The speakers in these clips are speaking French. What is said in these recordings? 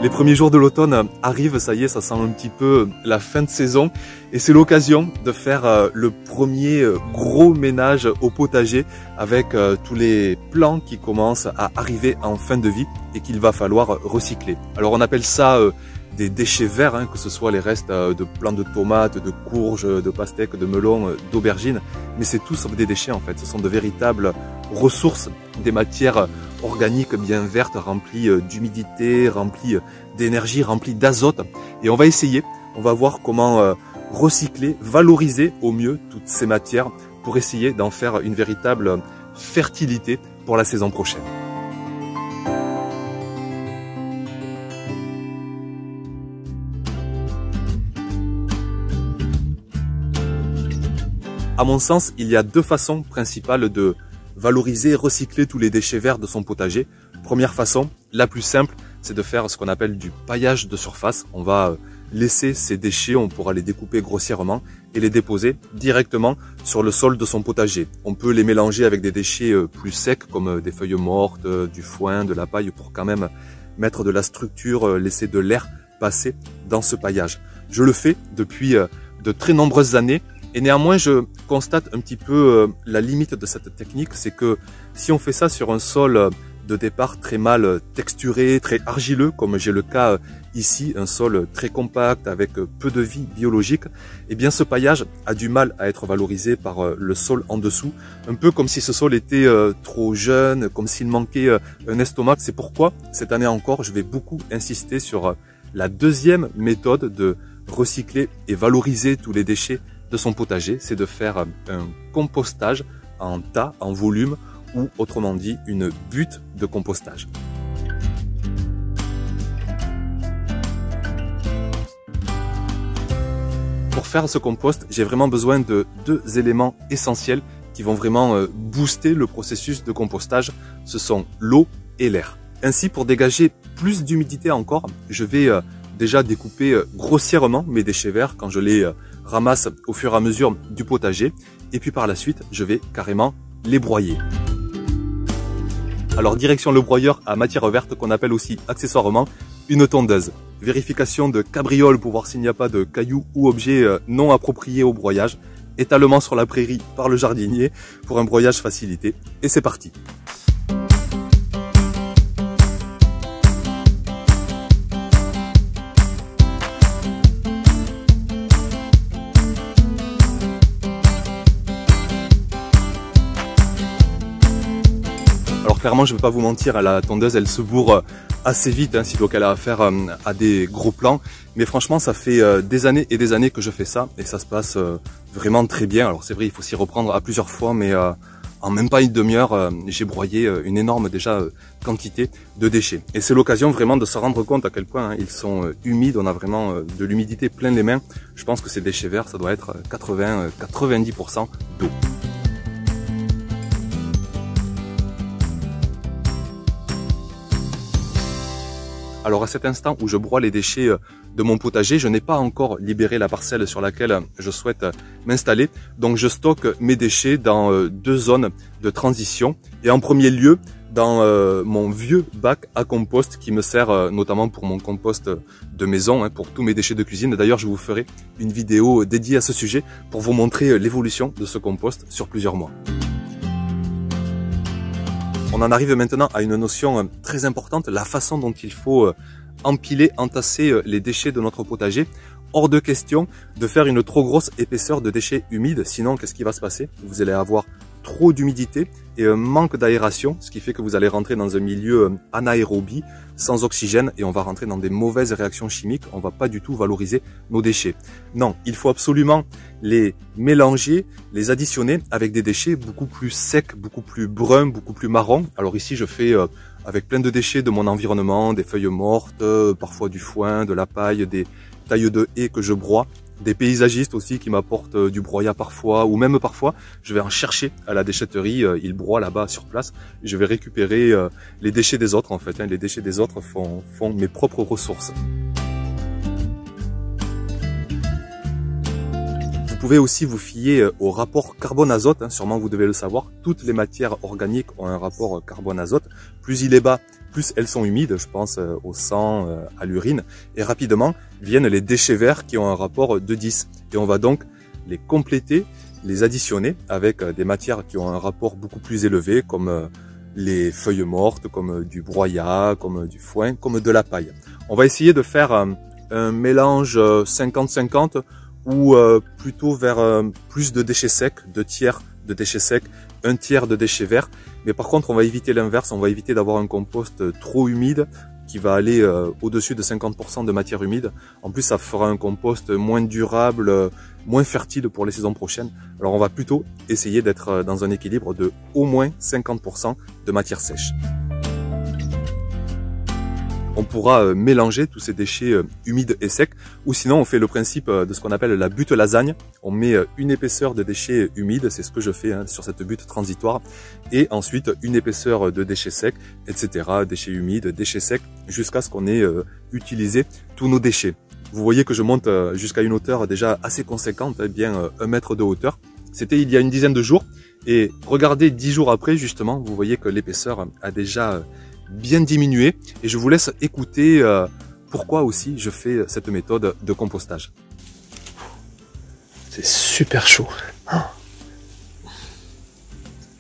Les premiers jours de l'automne arrivent, ça y est, ça sent un petit peu la fin de saison et c'est l'occasion de faire le premier gros ménage au potager avec tous les plants qui commencent à arriver en fin de vie et qu'il va falloir recycler. Alors on appelle ça des déchets verts, hein, que ce soit les restes de plants de tomates, de courges, de pastèques, de melons, d'aubergines, mais c'est tout sauf des déchets en fait, ce sont de véritables ressources, des matières organiques bien vertes, remplies d'humidité, remplies d'énergie, remplies d'azote. Et on va essayer, on va voir comment recycler, valoriser au mieux toutes ces matières pour essayer d'en faire une véritable fertilité pour la saison prochaine. À mon sens, il y a deux façons principales de valoriser, recycler tous les déchets verts de son potager. Première façon, la plus simple, c'est de faire ce qu'on appelle du paillage de surface. On va laisser ces déchets, on pourra les découper grossièrement et les déposer directement sur le sol de son potager. On peut les mélanger avec des déchets plus secs comme des feuilles mortes, du foin, de la paille pour quand même mettre de la structure, laisser de l'air passer dans ce paillage. Je le fais depuis de très nombreuses années. Et néanmoins, je constate un petit peu la limite de cette technique, c'est que si on fait ça sur un sol de départ très mal texturé, très argileux, comme j'ai le cas ici, un sol très compact avec peu de vie biologique, eh bien ce paillage a du mal à être valorisé par le sol en dessous, un peu comme si ce sol était trop jeune, comme s'il manquait un estomac. C'est pourquoi cette année encore, je vais beaucoup insister sur la deuxième méthode de recycler et valoriser tous les déchets de son potager, c'est de faire un compostage en tas, en volume, ou autrement dit une butte de compostage. Pour faire ce compost, j'ai vraiment besoin de deux éléments essentiels qui vont vraiment booster le processus de compostage, ce sont l'eau et l'air. Ainsi, pour dégager plus d'humidité encore, je vais déjà découper grossièrement mes déchets verts quand je les ramasse au fur et à mesure du potager et puis par la suite je vais carrément les broyer. Alors direction le broyeur à matière verte qu'on appelle aussi accessoirement une tondeuse. Vérification de cabriole pour voir s'il n'y a pas de cailloux ou objets non appropriés au broyage. Étalement sur la prairie par le jardinier pour un broyage facilité et c'est parti. Alors clairement, je ne vais pas vous mentir, la tondeuse, elle se bourre assez vite, hein, sitôt qu'elle a affaire à des gros plants. Mais franchement, ça fait des années et des années que je fais ça et ça se passe vraiment très bien. Alors c'est vrai, il faut s'y reprendre à plusieurs fois, mais en même pas une demi-heure, j'ai broyé une énorme déjà quantité de déchets. Et c'est l'occasion vraiment de se rendre compte à quel point ils sont humides. On a vraiment de l'humidité plein les mains. Je pense que ces déchets verts, ça doit être 80-90% d'eau. Alors à cet instant où je broie les déchets de mon potager, je n'ai pas encore libéré la parcelle sur laquelle je souhaite m'installer. Donc je stocke mes déchets dans deux zones de transition. Et en premier lieu, dans mon vieux bac à compost qui me sert notamment pour mon compost de maison, hein, pour tous mes déchets de cuisine. D'ailleurs, je vous ferai une vidéo dédiée à ce sujet pour vous montrer l'évolution de ce compost sur plusieurs mois. On en arrive maintenant à une notion très importante, la façon dont il faut empiler, entasser les déchets de notre potager. Hors de question de faire une trop grosse épaisseur de déchets humides, sinon qu'est-ce qui va se passer? Vous allez avoir trop d'humidité et un manque d'aération, ce qui fait que vous allez rentrer dans un milieu anaérobie, sans oxygène, et on va rentrer dans des mauvaises réactions chimiques, on va pas du tout valoriser nos déchets. Non, il faut absolument les mélanger, les additionner avec des déchets beaucoup plus secs, beaucoup plus bruns, beaucoup plus marrons. Alors ici je fais avec plein de déchets de mon environnement, des feuilles mortes, parfois du foin, de la paille, des tailles de haies que je broie, des paysagistes aussi qui m'apportent du broyat parfois, ou même parfois je vais en chercher à la déchetterie, ils broient là-bas sur place, je vais récupérer les déchets des autres en fait, hein. Les déchets des autres font mes propres ressources. Vous pouvez aussi vous fier au rapport carbone-azote, hein, sûrement vous devez le savoir, toutes les matières organiques ont un rapport carbone-azote, plus il est bas, plus elles sont humides, je pense au sang, à l'urine, et rapidement viennent les déchets verts qui ont un rapport de 10. Et on va donc les compléter, les additionner avec des matières qui ont un rapport beaucoup plus élevé, comme les feuilles mortes, comme du broyat, comme du foin, comme de la paille. On va essayer de faire un mélange 50-50 ou plutôt vers plus de déchets secs, 2 tiers de déchets secs, 1 tiers de déchets verts. Mais par contre, on va éviter l'inverse, on va éviter d'avoir un compost trop humide qui va aller au-dessus de 50% de matière humide. En plus, ça fera un compost moins durable, moins fertile pour les saisons prochaines. Alors on va plutôt essayer d'être dans un équilibre de au moins 50% de matière sèche. On pourra mélanger tous ces déchets humides et secs, ou sinon on fait le principe de ce qu'on appelle la butte lasagne. On met une épaisseur de déchets humides, c'est ce que je fais sur cette butte transitoire, et ensuite une épaisseur de déchets secs, etc. Déchets humides, déchets secs, jusqu'à ce qu'on ait utilisé tous nos déchets. Vous voyez que je monte jusqu'à une hauteur déjà assez conséquente, bien 1 mètre de hauteur. C'était il y a une dizaine de jours, et regardez 10 jours après justement, vous voyez que l'épaisseur a déjà bien diminué, et je vous laisse écouter pourquoi aussi je fais cette méthode de compostage. C'est super chaud. Oh.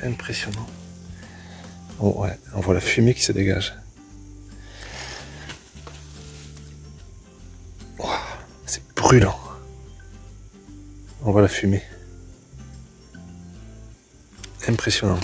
Impressionnant. Oh ouais, on voit la fumée qui se dégage. Oh, c'est brûlant. On voit la fumée. Impressionnant.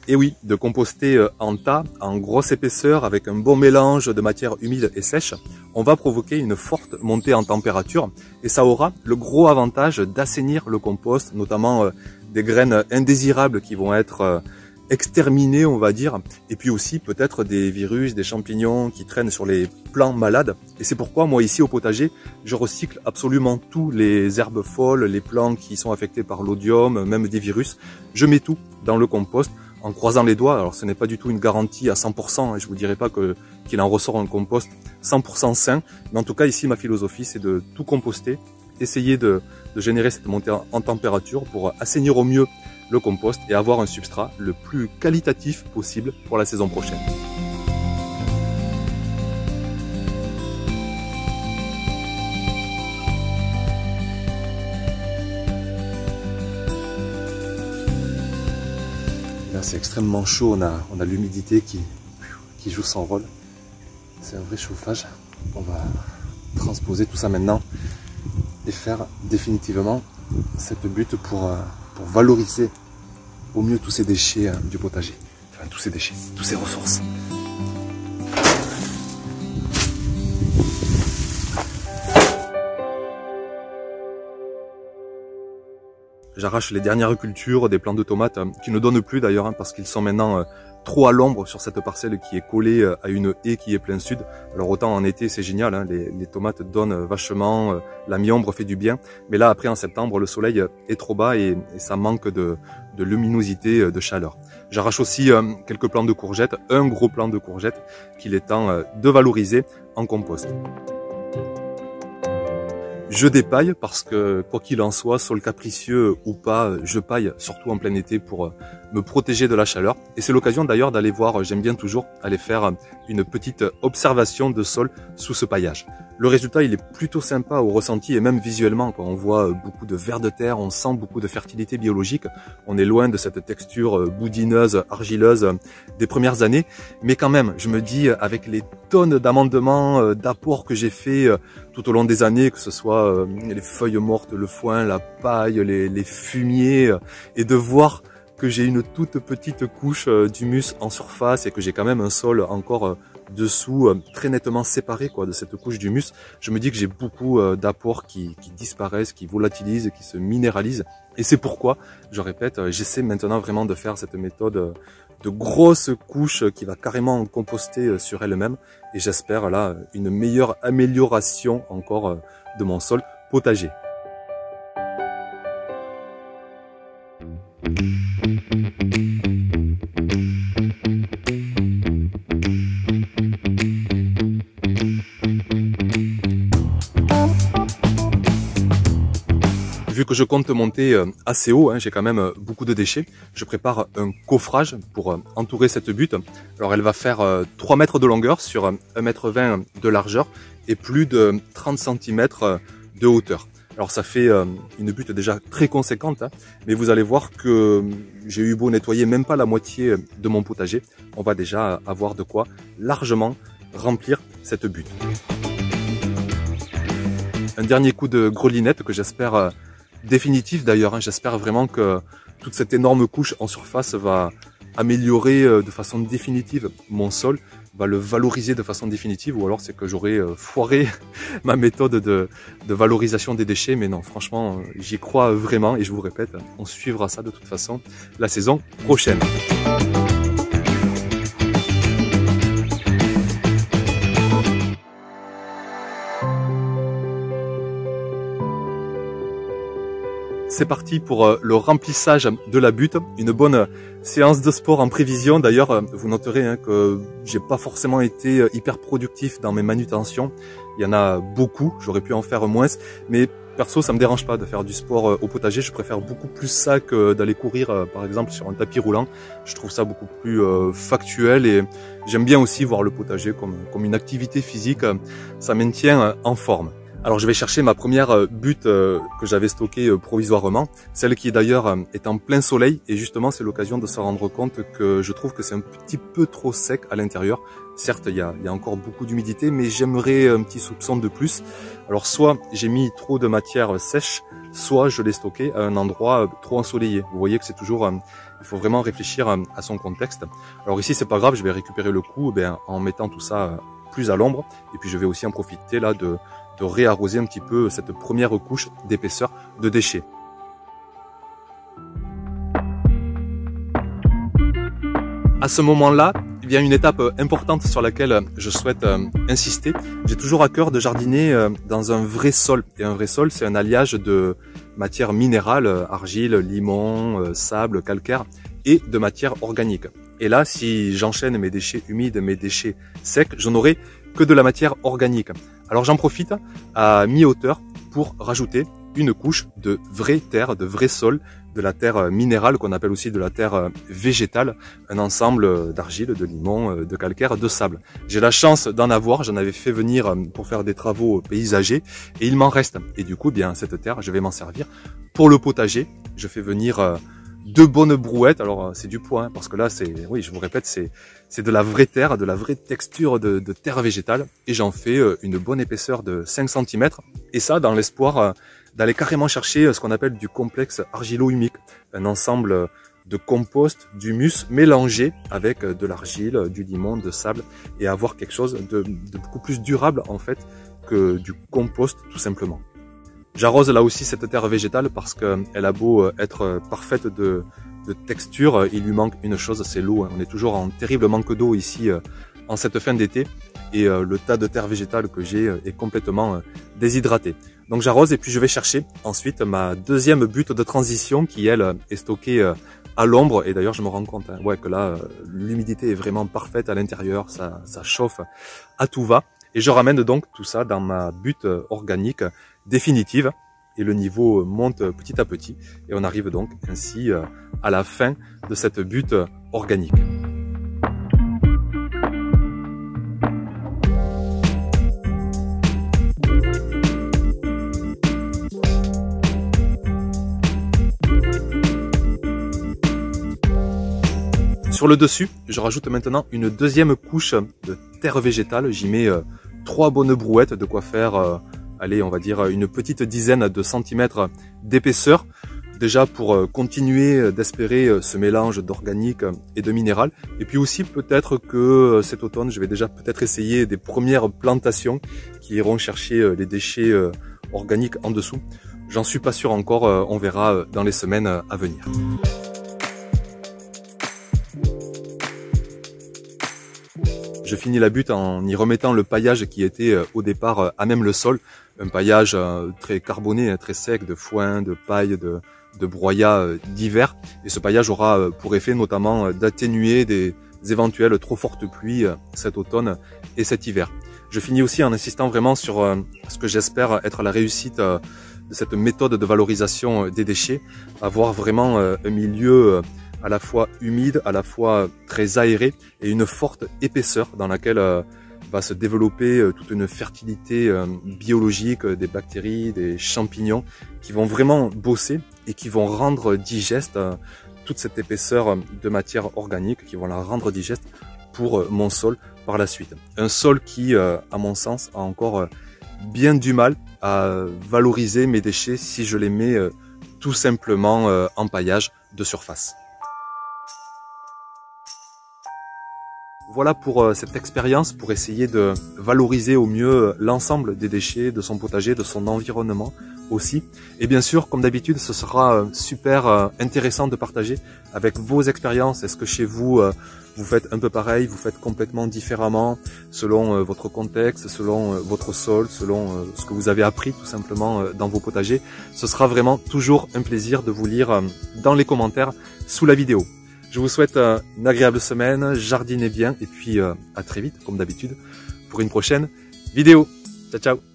Et oui, de composter en tas, en grosse épaisseur, avec un bon mélange de matière humide et sèche, on va provoquer une forte montée en température, et ça aura le gros avantage d'assainir le compost, notamment des graines indésirables qui vont être exterminées, on va dire, et puis aussi peut-être des virus, des champignons qui traînent sur les plants malades. Et c'est pourquoi moi ici au potager, je recycle absolument tous les herbes folles, les plants qui sont affectés par l'odium, même des virus. Je mets tout dans le compost, en croisant les doigts. Alors ce n'est pas du tout une garantie à 100%, et je vous dirai pas qu'il en ressort un compost 100% sain, mais en tout cas ici ma philosophie c'est de tout composter, essayer de générer cette montée en température pour assainir au mieux le compost et avoir un substrat le plus qualitatif possible pour la saison prochaine. C'est extrêmement chaud, on a l'humidité qui joue son rôle. C'est un vrai chauffage. On va transposer tout ça maintenant et faire définitivement cette butte pour valoriser au mieux tous ces déchets du potager. Enfin tous ces déchets, toutes ces ressources. J'arrache les dernières cultures, des plants de tomates qui ne donnent plus d'ailleurs parce qu'ils sont maintenant trop à l'ombre sur cette parcelle qui est collée à une haie qui est plein sud. Alors autant en été c'est génial, les tomates donnent vachement, la mi-ombre fait du bien, mais là après en septembre le soleil est trop bas et ça manque de luminosité, de chaleur. J'arrache aussi quelques plants de courgettes, un gros plant de courgettes qu'il est temps de valoriser en compost. Je dépaille parce que, quoi qu'il en soit, sol capricieux ou pas, je paille, surtout en plein été, pour me protéger de la chaleur. Et c'est l'occasion d'ailleurs d'aller voir, j'aime bien toujours aller faire une petite observation de sol sous ce paillage. Le résultat, il est plutôt sympa au ressenti et même visuellement, quand on voit beaucoup de vers de terre, on sent beaucoup de fertilité biologique. On est loin de cette texture boudineuse, argileuse des premières années. Mais quand même, je me dis, avec les tonnes d'amendements, d'apports que j'ai fait tout au long des années, que ce soit les feuilles mortes, le foin, la paille, les fumiers, et de voir que j'ai une toute petite couche d'humus en surface et que j'ai quand même un sol encore dessous très nettement séparé de cette couche d'humus, je me dis que j'ai beaucoup d'apports qui disparaissent, qui volatilisent, qui se minéralisent. Et c'est pourquoi, je répète, j'essaie maintenant vraiment de faire cette méthode de grosses couches qui va carrément composter sur elle-même. Et j'espère là une meilleure amélioration encore de mon sol potager. vu que je compte monter assez haut, j'ai quand même beaucoup de déchets, je prépare un coffrage pour entourer cette butte. Alors elle va faire 3 mètres de longueur sur 1,20 m de largeur et plus de 30 cm de hauteur. Alors ça fait une butte déjà très conséquente, mais vous allez voir que j'ai eu beau nettoyer même pas la moitié de mon potager, on va déjà avoir de quoi largement remplir cette butte. Un dernier coup de grelinette que j'espère définitif d'ailleurs, j'espère vraiment que toute cette énorme couche en surface va améliorer de façon définitive mon sol, va le valoriser de façon définitive, ou alors c'est que j'aurais foiré ma méthode de valorisation des déchets, mais non, franchement, j'y crois vraiment et je vous répète, on suivra ça de toute façon la saison prochaine. C'est parti pour le remplissage de la butte, une bonne séance de sport en prévision. D'ailleurs, vous noterez que j'ai pas forcément été hyper productif dans mes manutentions. Il y en a beaucoup, j'aurais pu en faire moins, mais perso ça me dérange pas de faire du sport au potager. Je préfère beaucoup plus ça que d'aller courir par exemple sur un tapis roulant. Je trouve ça beaucoup plus factuel et j'aime bien aussi voir le potager comme une activité physique. Ça maintient en forme. Alors je vais chercher ma première butte que j'avais stockée provisoirement, celle qui d'ailleurs est en plein soleil, et justement c'est l'occasion de se rendre compte que je trouve que c'est un petit peu trop sec à l'intérieur. Certes il y a encore beaucoup d'humidité, mais j'aimerais un petit soupçon de plus. Alors soit j'ai mis trop de matière sèche, soit je l'ai stocké à un endroit trop ensoleillé. Vous voyez que c'est toujours, il faut vraiment réfléchir à son contexte. Alors ici c'est pas grave, je vais récupérer le coup en mettant tout ça plus à l'ombre, et puis je vais aussi en profiter là de réarroser un petit peu cette première couche d'épaisseur de déchets. À ce moment-là, il y a une étape importante sur laquelle je souhaite insister. J'ai toujours à cœur de jardiner dans un vrai sol. Et un vrai sol, c'est un alliage de matières minérales, argile, limon, sable, calcaire, et de matières organiques. Et là, si j'enchaîne mes déchets humides, mes déchets secs, je n'aurai que de la matière organique. Alors j'en profite à mi-hauteur pour rajouter une couche de vraie terre, de vrai sol, de la terre minérale qu'on appelle aussi de la terre végétale, un ensemble d'argile, de limon, de calcaire, de sable. J'ai la chance d'en avoir, j'en avais fait venir pour faire des travaux paysagers et il m'en reste. Et du coup, cette terre, je vais m'en servir pour le potager. Je fais venir 2 bonnes brouettes, alors c'est du poids, parce que là oui je vous répète, c'est de la vraie terre, de la vraie texture de terre végétale, et j'en fais une bonne épaisseur de 5 cm, et ça dans l'espoir d'aller carrément chercher ce qu'on appelle du complexe argilo-humique, un ensemble de compost, d'humus mélangé avec de l'argile, du limon, de sable, et avoir quelque chose de beaucoup plus durable en fait que du compost tout simplement. J'arrose là aussi cette terre végétale parce qu'elle a beau être parfaite de texture, il lui manque une chose, c'est l'eau. On est toujours en terrible manque d'eau ici en cette fin d'été, et le tas de terre végétale que j'ai est complètement déshydraté. Donc j'arrose et puis je vais chercher ensuite ma deuxième butte de transition qui elle est stockée à l'ombre, et d'ailleurs je me rends compte que là l'humidité est vraiment parfaite à l'intérieur, ça chauffe à tout va. Et je ramène donc tout ça dans ma butte organique définitive, et le niveau monte petit à petit, et on arrive donc ainsi à la fin de cette butte organique. Sur le dessus, je rajoute maintenant une deuxième couche de terre végétale. J'y mets 3 bonnes brouettes, de quoi faire, allez, on va dire une petite dizaine de centimètres d'épaisseur. Déjà pour continuer d'espérer ce mélange d'organique et de minéral. Et puis aussi peut-être que cet automne, je vais déjà peut-être essayer des premières plantations qui iront chercher les déchets organiques en dessous. J'en suis pas sûr encore, on verra dans les semaines à venir. Je finis la butte en y remettant le paillage qui était au départ à même le sol. Un paillage très carboné, très sec, de foin, de paille, de broyat divers. Et ce paillage aura pour effet notamment d'atténuer des éventuelles trop fortes pluies cet automne et cet hiver. Je finis aussi en insistant vraiment sur ce que j'espère être la réussite de cette méthode de valorisation des déchets, avoir vraiment un milieu à la fois humide, à la fois très aéré et une forte épaisseur dans laquelle va se développer toute une fertilité biologique, des bactéries, des champignons qui vont vraiment bosser et qui vont rendre digeste toute cette épaisseur de matière organique, qui vont la rendre digeste pour mon sol par la suite. Un sol qui, à mon sens, a encore bien du mal à valoriser mes déchets si je les mets tout simplement en paillage de surface. Voilà pour cette expérience, pour essayer de valoriser au mieux l'ensemble des déchets de son potager, de son environnement aussi. Et bien sûr, comme d'habitude, ce sera super intéressant de partager avec vos expériences. Est-ce que chez vous, vous faites un peu pareil, vous faites complètement différemment selon votre contexte, selon votre sol, selon ce que vous avez appris tout simplement dans vos potagers. Ce sera vraiment toujours un plaisir de vous lire dans les commentaires sous la vidéo. Je vous souhaite une agréable semaine, jardinez bien et puis à très vite comme d'habitude pour une prochaine vidéo. Ciao ciao.